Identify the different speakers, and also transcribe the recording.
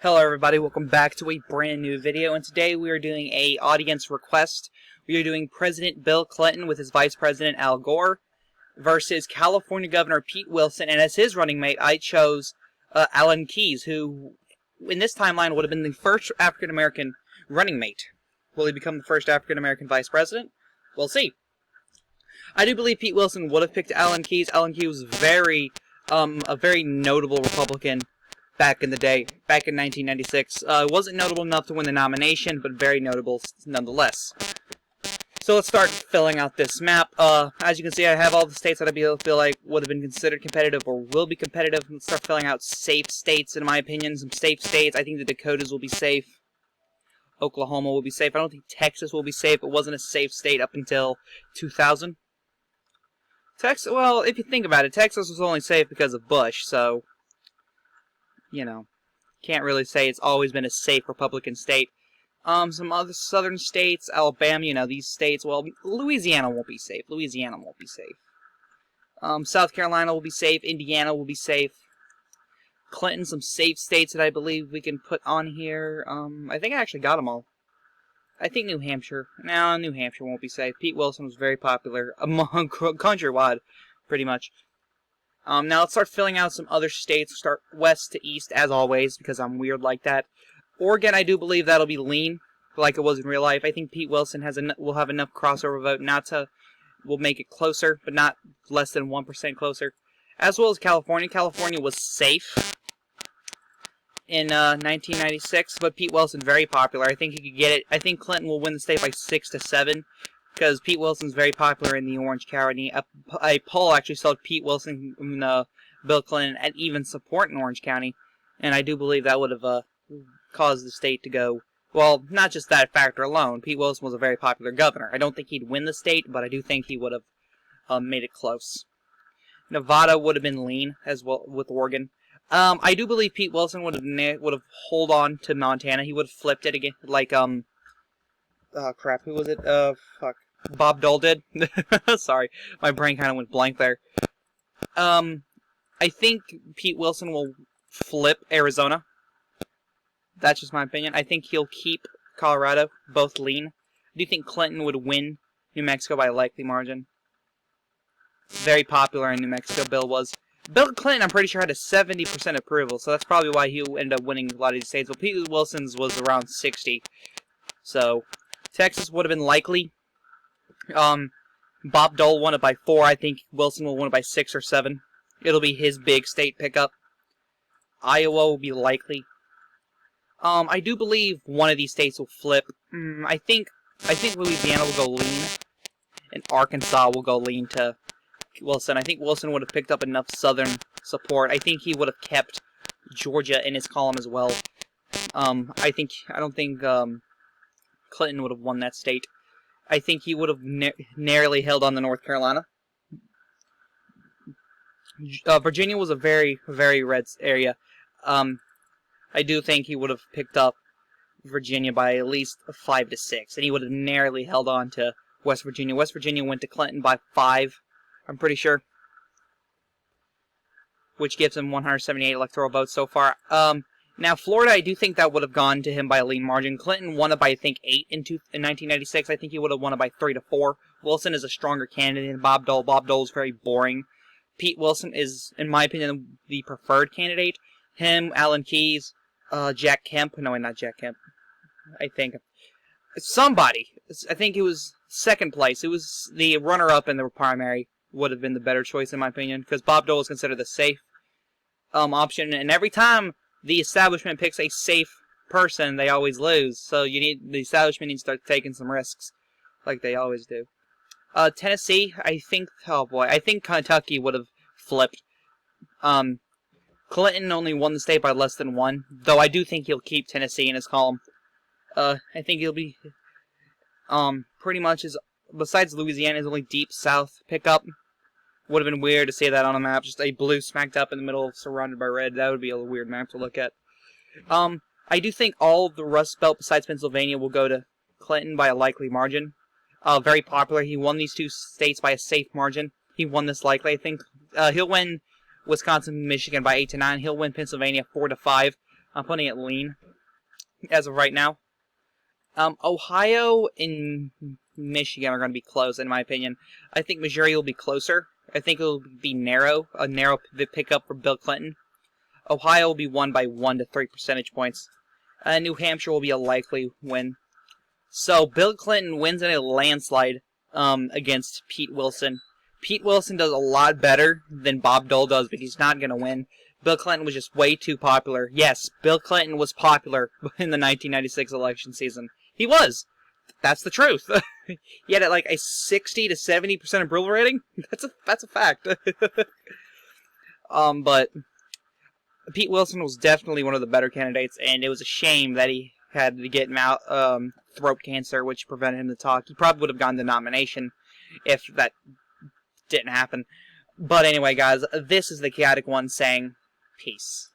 Speaker 1: Hello everybody, welcome back to a brand new video, and today we are doing a audience request. We are doing President Bill Clinton with his Vice President Al Gore versus California Governor Pete Wilson, and as his running mate I chose Alan Keyes, who in this timeline would have been the first African American running mate. Will he become the first African American Vice President? We'll see. I do believe Pete Wilson would have picked Alan Keyes. Alan Keyes was a very notable Republican back in the day, back in 1996. Wasn't notable enough to win the nomination, but very notable nonetheless. So let's start filling out this map. As you can see, I have all the states that I feel like would have been considered competitive or will be competitive. Let's start filling out safe states, in my opinion. Some safe states. I think the Dakotas will be safe. Oklahoma will be safe. I don't think Texas will be safe. It wasn't a safe state up until 2000. Texas, well, if you think about it, Texas was only safe because of Bush, so you know, can't really say it's always been a safe Republican state. Some other southern states, Alabama, these states, well, Louisiana won't be safe. Louisiana won't be safe. South Carolina will be safe. Indiana will be safe. Clinton, some safe states that I believe we can put on here. I think I actually got them all. I think New Hampshire. No, New Hampshire won't be safe. Pete Wilson was very popular among countrywide, pretty much. Now let's start filling out some other states. Start west to east, as always, because I'm weird like that. Oregon, I do believe that'll be lean, like it was in real life. I think Pete Wilson will have enough crossover vote will make it closer, but not less than 1% closer. As well as California. California was safe in 1996, but Pete Wilson very popular. I think he could get it. I think Clinton will win the state by 6 to 7. Because Pete Wilson's very popular in the Orange County. A poll actually showed Pete Wilson and Bill Clinton at even support in Orange County. And I do believe that would have caused the state to go, well, not just that factor alone. Pete Wilson was a very popular governor. I don't think he'd win the state, but I do think he would have made it close. Nevada would have been lean as well with Oregon. I do believe Pete Wilson would have hold on to Montana. He would have flipped it again, like, oh crap, who was it? Fuck. Bob Dole did. Sorry, my brain kind of went blank there. I think Pete Wilson will flip Arizona. That's just my opinion. I think he'll keep Colorado, both lean. I do think Clinton would win New Mexico by a likely margin. Very popular in New Mexico, Bill was. Bill Clinton, I'm pretty sure, had a 70% approval, so that's probably why he ended up winning a lot of these states. But Pete Wilson's was around 60. So Texas would have been likely. Bob Dole won it by 4. I think Wilson will win it by 6 or 7. It'll be his big state pickup. Iowa will be likely. I do believe one of these states will flip. I think Louisiana will go lean, and Arkansas will go lean to Wilson. I think Wilson would have picked up enough southern support. I think he would have kept Georgia in his column as well. I don't think Clinton would have won that state. I think he would have narrowly held on to North Carolina. Virginia was a very, very red area. I do think he would have picked up Virginia by at least 5 to 6, and he would have narrowly held on to West Virginia. West Virginia went to Clinton by 5, I'm pretty sure, which gives him 178 electoral votes so far. Now, Florida, I do think that would have gone to him by a lean margin. Clinton won it by, I think, 8 in 1996. I think he would have won it by 3 to 4. Wilson is a stronger candidate than Bob Dole. Bob Dole is very boring. Pete Wilson is, in my opinion, the preferred candidate. Him, Alan Keyes, Jack Kemp. No, not Jack Kemp. I think somebody. I think it was second place. It was the runner-up in the primary would have been the better choice, in my opinion, because Bob Dole is considered the safe option, and every time the establishment picks a safe person, they always lose. So the establishment needs to start taking some risks, like they always do. Tennessee, I think Kentucky would have flipped. Clinton only won the state by less than 1, though I do think he'll keep Tennessee in his column. I think he'll be pretty much besides Louisiana's only deep south pickup. Would have been weird to see that on a map, just a blue smacked up in the middle, surrounded by red. That would be a weird map to look at. I do think all of the Rust Belt besides Pennsylvania will go to Clinton by a likely margin. Very popular. He won these 2 states by a safe margin. He won this likely. I think he'll win Wisconsin, Michigan by 8 to 9. He'll win Pennsylvania 4 to 5. I'm putting it lean as of right now. Ohio and Michigan are going to be close, in my opinion. I think Missouri will be closer. I think it will be a narrow pickup for Bill Clinton. Ohio will be won by 1 to 3 percentage points. New Hampshire will be a likely win. So Bill Clinton wins in a landslide against Pete Wilson. Pete Wilson does a lot better than Bob Dole does, but he's not going to win. Bill Clinton was just way too popular. Yes, Bill Clinton was popular in the 1996 election season. He was. That's the truth. He had like a 60 to 70% approval rating. That's a fact. But Pete Wilson was definitely one of the better candidates, and it was a shame that he had to get throat cancer, which prevented him to talk. He probably would have gotten the nomination if that didn't happen. But anyway, guys, this is the Chaotic One saying peace.